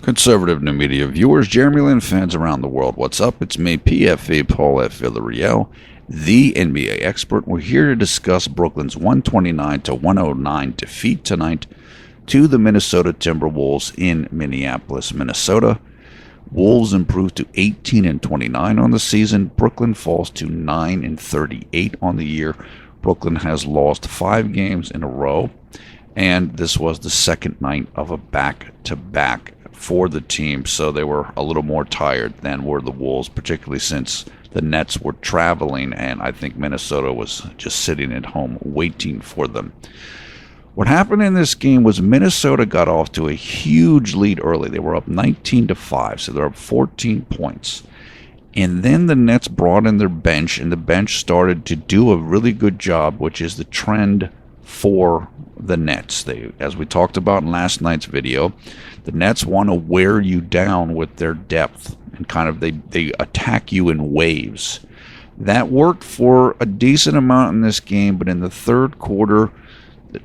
Conservative New Media viewers, J-Lin fans around the world, what's up? It's me, PFA Paul F. Villarreal, the NBA expert. We're here to discuss Brooklyn's 129-109 defeat tonight to the Minnesota Timberwolves in Minneapolis, Minnesota. Wolves improved to 18-29 on the season. Brooklyn falls to 9-38 on the year. Brooklyn has lost 5 games in a row, and this was the second night of a back-to-back for the team, so they were a little more tired than were the Wolves, particularly since the Nets were traveling, and I think Minnesota was just sitting at home waiting for them. What happened in this game was Minnesota got off to a huge lead early. They were up 19-5, so they're up 14 points. And then the Nets brought in their bench, and the bench started to do a really good job, which is the trend for the Nets. They, as we talked about in last night's video, the Nets want to wear you down with their depth, and kind of they attack you in waves. That worked for a decent amount in this game, but in the third quarter,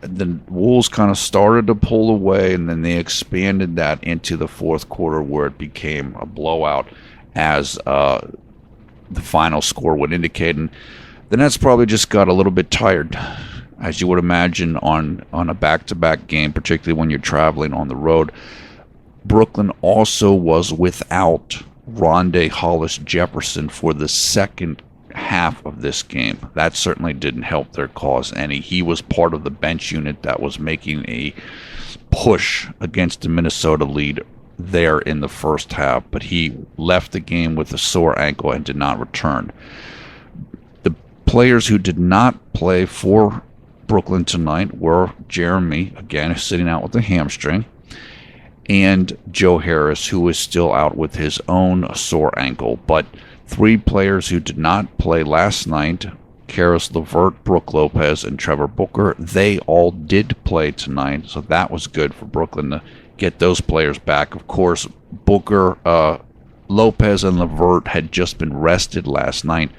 the Wolves kind of started to pull away, and then they expanded that into the fourth quarter where it became a blowout, as the final score would indicate. And the Nets probably just got a little bit tired, as you would imagine on a back-to-back game, particularly when you're traveling on the road. Brooklyn also was without Rondae Hollis-Jefferson for the second half of this game. That certainly didn't help their cause any. He was part of the bench unit that was making a push against the Minnesota lead there in the first half, but he left the game with a sore ankle and did not return. The players who did not play for Brooklyn tonight were Jeremy, again, sitting out with a hamstring, and Joe Harris, who is still out with his own sore ankle. But 3 players who did not play last night, Caris LeVert, Brook Lopez, and Trevor Booker, they all did play tonight, so that was good for Brooklyn to get those players back. Of course, Booker, Lopez, and LeVert had just been rested last night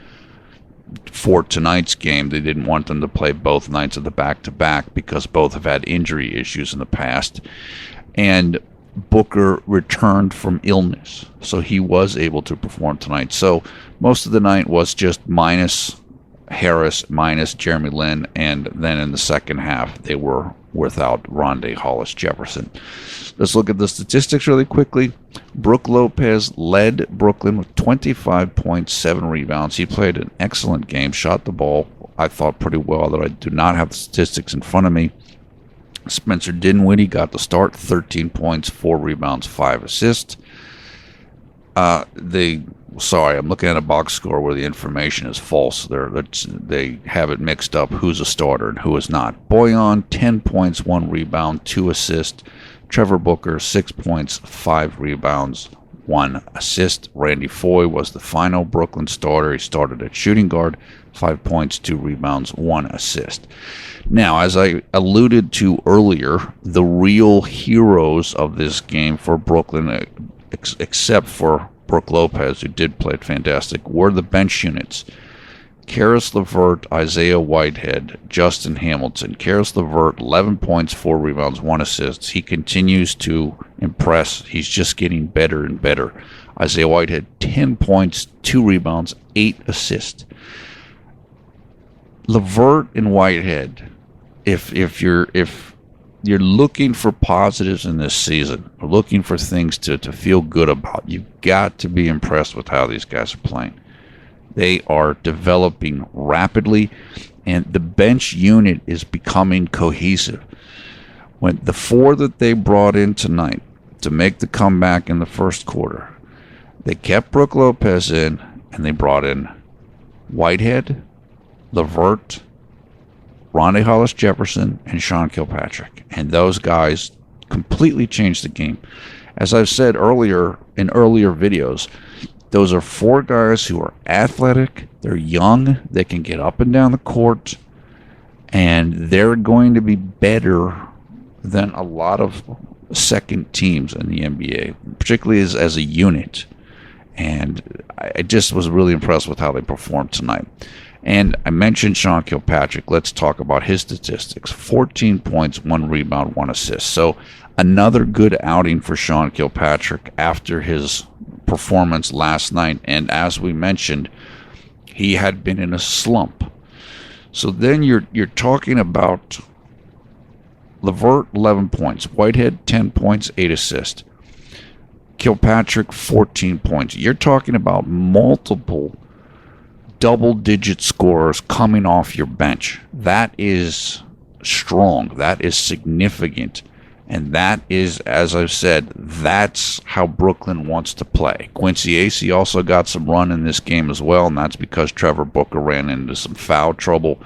for tonight's game. They didn't want them to play both nights of the back-to-back because both have had injury issues in the past. And Booker returned from illness, so he was able to perform tonight. So most of the night was just minus Harris, minus Jeremy Lin, and then in the second half they were without Rondae Hollis-Jefferson. Let's look at the statistics really quickly. Brook Lopez led Brooklyn with 25 points, 7 rebounds. He played an excellent game, shot the ball, I thought, pretty well, though I do not have the statistics in front of me. Spencer Dinwiddie got the start, 13 points, 4 rebounds, 5 assists. Sorry, I'm looking at a box score where the information is false. They have it mixed up who's a starter and who is not. Bojan, 10 points, 1 rebound, 2 assists. Trevor Booker, 6 points, 5 rebounds, 1 assist. Randy Foye was the final Brooklyn starter. He started at shooting guard, 5 points, 2 rebounds, 1 assist. Now, as I alluded to earlier, the real heroes of this game for Brooklyn, except for Brook Lopez, who did play fantastic, were the bench units. Caris LeVert, Isaiah Whitehead, Justin Hamilton. Caris LeVert, 11 points, 4 rebounds, 1 assist. He continues to impress. He's just getting better and better. Isaiah Whitehead, 10 points, 2 rebounds, 8 assists. LeVert and Whitehead, if you're looking for positives in this season, or looking for things to feel good about, you've got to be impressed with how these guys are playing. They are developing rapidly, and the bench unit is becoming cohesive. When the 4 that they brought in tonight to make the comeback in the first quarter, they kept Brook Lopez in, and they brought in Whitehead, LeVert, Rondae Hollis-Jefferson, and Sean Kilpatrick. And those guys completely changed the game. As I've said earlier in earlier videos, those are 4 guys who are athletic, they're young, they can get up and down the court, and they're going to be better than a lot of second teams in the NBA, particularly as a unit. And I just was really impressed with how they performed tonight. And I mentioned Sean Kilpatrick. Let's talk about his statistics. 14 points, 1 rebound, 1 assist. So Another good outing for Sean Kilpatrick after his performance last night. And as we mentioned, he had been in a slump. So then you're talking about LeVert, 11 points. Whitehead, 10 points, 8 assists. Kilpatrick, 14 points. You're talking about multiple double-digit scorers coming off your bench. That is strong. That is significant. And that is, as I've said, that's how Brooklyn wants to play. Quincy Acee also got some run in this game as well, and that's because Trevor Booker ran into some foul trouble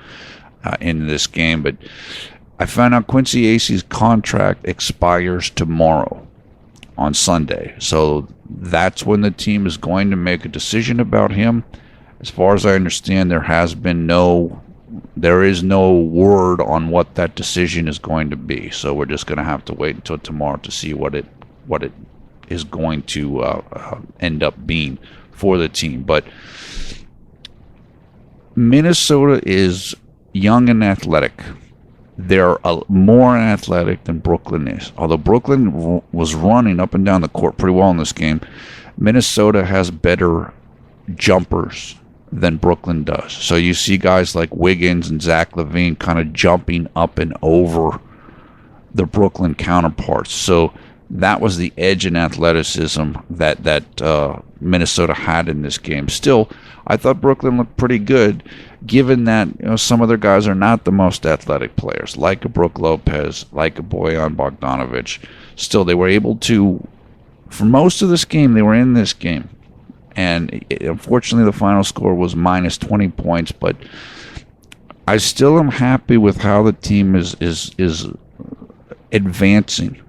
in this game. But I found out Quincy Acee's contract expires tomorrow on Sunday. So that's when the team is going to make a decision about him. As far as I understand, there is no word on what that decision is going to be. So we're just going to have to wait until tomorrow to see what it is going to end up being for the team. But Minnesota is young and athletic. They're more athletic than Brooklyn is. Although Brooklyn was running up and down the court pretty well in this game, Minnesota has better jumpers than Brooklyn does. So you see guys like Wiggins and Zach LaVine kind of jumping up and over the Brooklyn counterparts. So that was the edge in athleticism that Minnesota had in this game. Still, I thought Brooklyn looked pretty good, given that some of their guys are not the most athletic players, like a Brook Lopez, like a Bojan Bogdanovic. Still, they were able to, for most of this game, they were in this game. And unfortunately, the final score was minus 20 points. But I still am happy with how the team is advancing.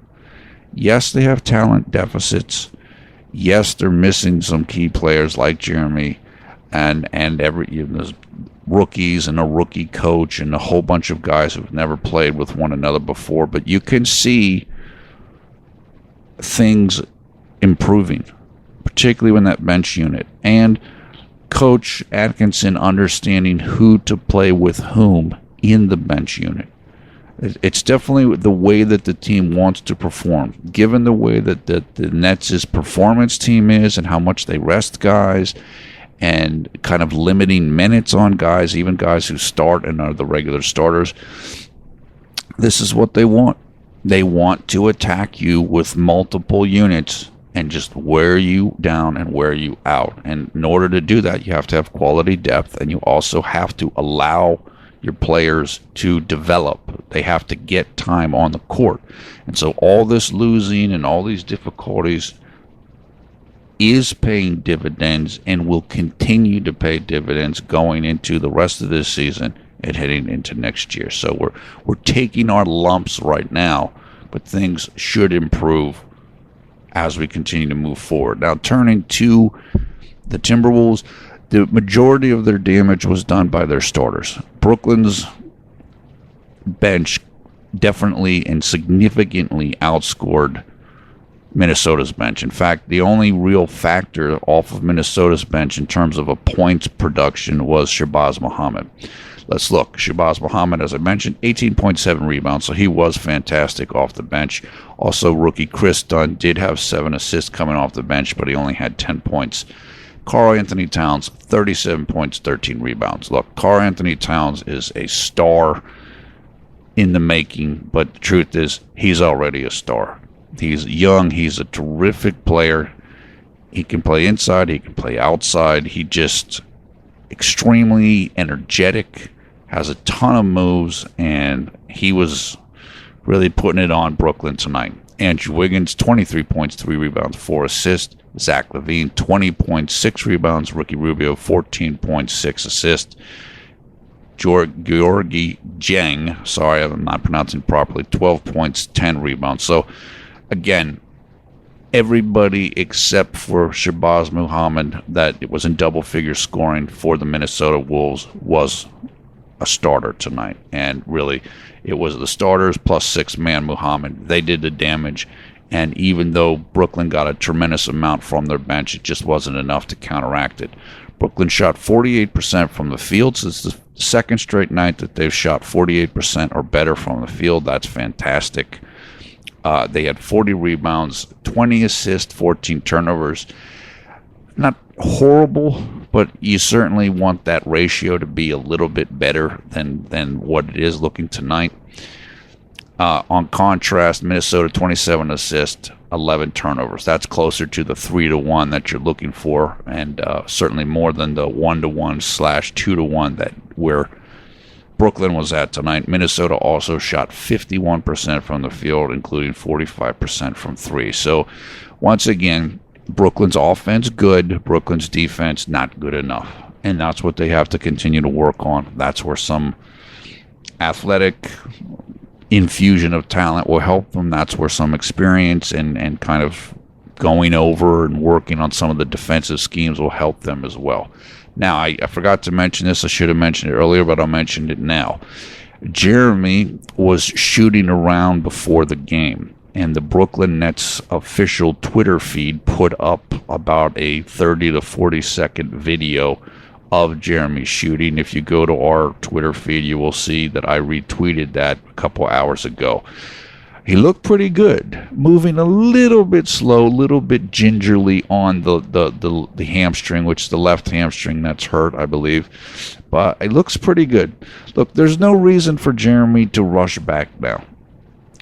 Yes, they have talent deficits. Yes, they're missing some key players like Jeremy and there's rookies and a rookie coach and a whole bunch of guys who've never played with one another before. But you can see things improving, particularly in that bench unit, and Coach Atkinson understanding who to play with whom in the bench unit. It's definitely the way that the team wants to perform, given the way that the Nets' performance team is and how much they rest guys and kind of limiting minutes on guys, even guys who start and are the regular starters. This is what they want. They want to attack you with multiple units and just wear you down and wear you out. And in order to do that, you have to have quality depth, and you also have to allow your players to develop. They have to get time on the court. And so all this losing and all these difficulties is paying dividends and will continue to pay dividends going into the rest of this season and heading into next year. So we're taking our lumps right now, but things should improve as we continue to move forward. Now, turning to the Timberwolves, the majority of their damage was done by their starters. Brooklyn's bench definitely and significantly outscored Minnesota's bench. In fact, the only real factor off of Minnesota's bench in terms of a points production was Shabazz Muhammad. Let's look. Shabazz Muhammad, as I mentioned, 18.7 rebounds, so he was fantastic off the bench. Also, rookie Chris Dunn did have 7 assists coming off the bench, but he only had 10 points. Karl-Anthony Towns, 37 points, 13 rebounds. Look, Karl-Anthony Towns is a star in the making, but the truth is he's already a star. He's young. He's a terrific player. He can play inside. He can play outside. He just extremely energetic, has a ton of moves, and he was really putting it on Brooklyn tonight. Andrew Wiggins, 23 points, 3 rebounds, 4 assists. Zach LaVine, 20.6 rebounds. Ricky Rubio, 14.6 assists. Georgi Jeng, sorry, I'm not pronouncing properly, 12 points, 10 rebounds. So, again, everybody except for Shabazz Muhammad that it was in double-figure scoring for the Minnesota Wolves was a starter tonight. And really, it was the starters plus six-man Muhammad. They did the damage. And even though Brooklyn got a tremendous amount from their bench, it just wasn't enough to counteract it. Brooklyn shot 48% from the field. So it's the second straight night that they've shot 48% or better from the field. That's fantastic. They had 40 rebounds, 20 assists, 14 turnovers. Not horrible, but you certainly want that ratio to be a little bit better than what it is looking tonight. On contrast, Minnesota 27 assists, 11 turnovers. That's closer to the 3-to-1 that you're looking for, and certainly more than the 1-to-1/2-to-1 that where Brooklyn was at tonight. Minnesota also shot 51% from the field, including 45% from three. So once again, Brooklyn's offense good, Brooklyn's defense not good enough, and that's what they have to continue to work on. That's where some athletic infusion of talent will help them. That's where some experience and kind of going over and working on some of the defensive schemes will help them as well. Now, I forgot to mention this. I should have mentioned it earlier, but I'll mention it now. Jeremy was shooting around before the game, and the Brooklyn Nets official Twitter feed put up about a 30 to 40 second video of Jeremy shooting. If you go to our Twitter feed, you will see that I retweeted that a couple hours ago. He looked pretty good, moving a little bit slow, a little bit gingerly on the hamstring, which is the left hamstring that's hurt, I believe. But it looks pretty good. Look, there's no reason for Jeremy to rush back now.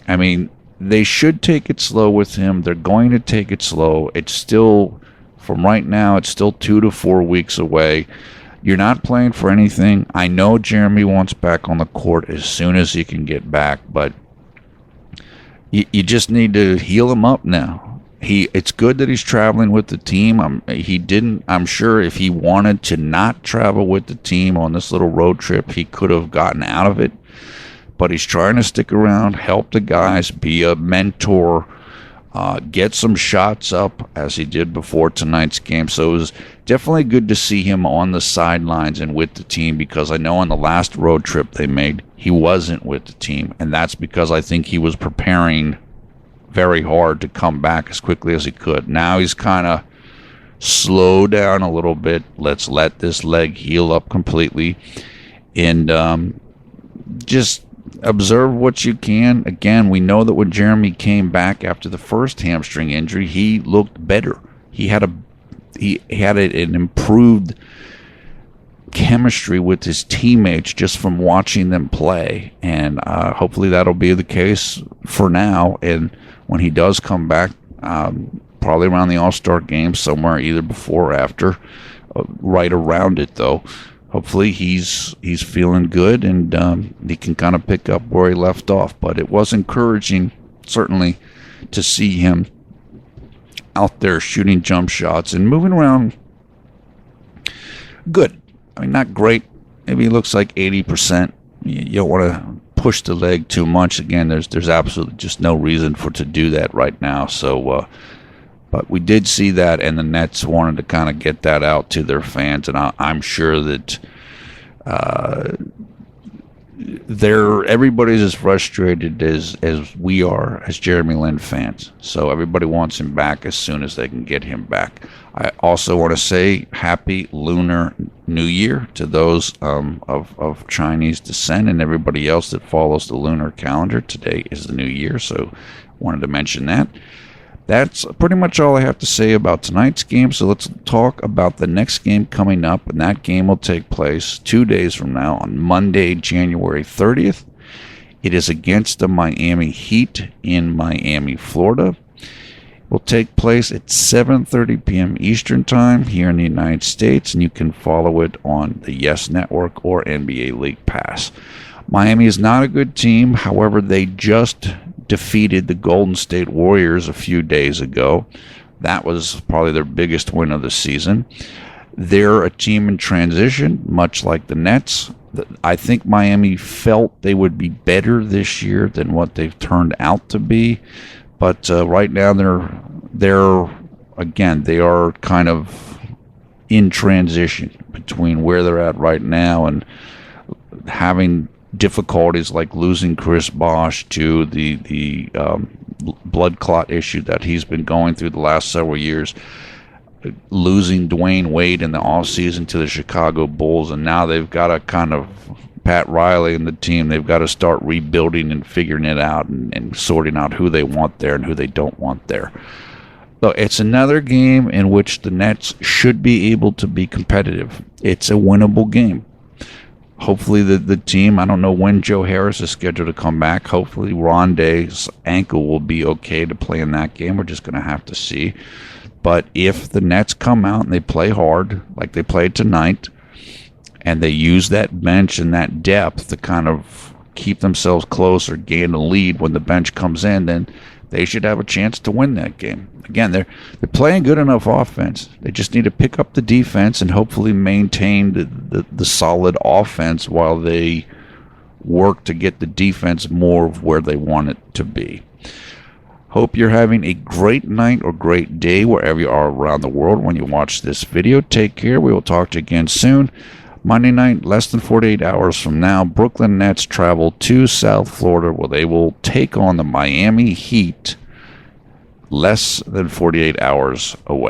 I mean, they should take it slow with him. They're going to take it slow. It's still, from right now, it's still 2 to 4 weeks away. You're not playing for anything. I know Jeremy wants back on the court as soon as he can get back, but you just need to heal him up now. It's good that he's traveling with the team. I'm sure if he wanted to not travel with the team on this little road trip, he could have gotten out of it. But he's trying to stick around, help the guys, be a mentor, get some shots up as he did before tonight's game. So it was definitely good to see him on the sidelines and with the team, because I know on the last road trip they made, he wasn't with the team. And that's because I think he was preparing very hard to come back as quickly as he could. Now he's kind of slowed down a little bit. Let's let this leg heal up completely. And just observe what you can. Again, we know that when Jeremy came back after the first hamstring injury, he looked better. He had an improved chemistry with his teammates just from watching them play, and hopefully that'll be the case for now. And when he does come back, probably around the All-Star game, somewhere either before or after, right around it though. Hopefully he's feeling good, and he can kind of pick up where he left off. But it was encouraging, certainly, to see him out there shooting jump shots and moving around good. I mean, not great. Maybe he looks like 80%. You don't want to push the leg too much. Again, there's absolutely just no reason to do that right now. So, but we did see that, and the Nets wanted to kind of get that out to their fans, and I'm sure that everybody's as frustrated as we are as Jeremy Lin fans. So everybody wants him back as soon as they can get him back. I also want to say Happy Lunar New Year to those of Chinese descent and everybody else that follows the lunar calendar. Today is the new year, so wanted to mention that. That's pretty much all I have to say about tonight's game. So let's talk about the next game coming up, and that game will take place 2 days from now on Monday, January 30th. It is against the Miami Heat in Miami, Florida. It will take place at 7:30 p.m. Eastern Time here in the United States, and you can follow it on the Yes Network or NBA League Pass. Miami is not a good team. However, they just defeated the Golden State Warriors a few days ago. That was probably their biggest win of the season. They're a team in transition, much like the Nets. I think Miami felt they would be better this year than what they've turned out to be. But right now they are kind of in transition between where they're at right now and having difficulties like losing Chris Bosh to the blood clot issue that he's been going through the last several years. losing Dwayne Wade in the offseason to the Chicago Bulls, and now they've got to kind of, Pat Riley and the team, they've got to start rebuilding and figuring it out and sorting out who they want there and who they don't want there. So it's another game in which the Nets should be able to be competitive. It's a winnable game. Hopefully the team, I don't know when Joe Harris is scheduled to come back. Hopefully Rondé's ankle will be okay to play in that game. We're just going to have to see. But if the Nets come out and they play hard, like they played tonight, and they use that bench and that depth to kind of keep themselves close or gain a lead when the bench comes in, then they should have a chance to win that game. Again, they're playing good enough offense. They just need to pick up the defense and hopefully maintain the solid offense while they work to get the defense more of where they want it to be. Hope you're having a great night or great day wherever you are around the world when you watch this video. Take care. We will talk to you again soon. Monday night, less than 48 hours from now, Brooklyn Nets travel to South Florida where they will take on the Miami Heat less than 48 hours away.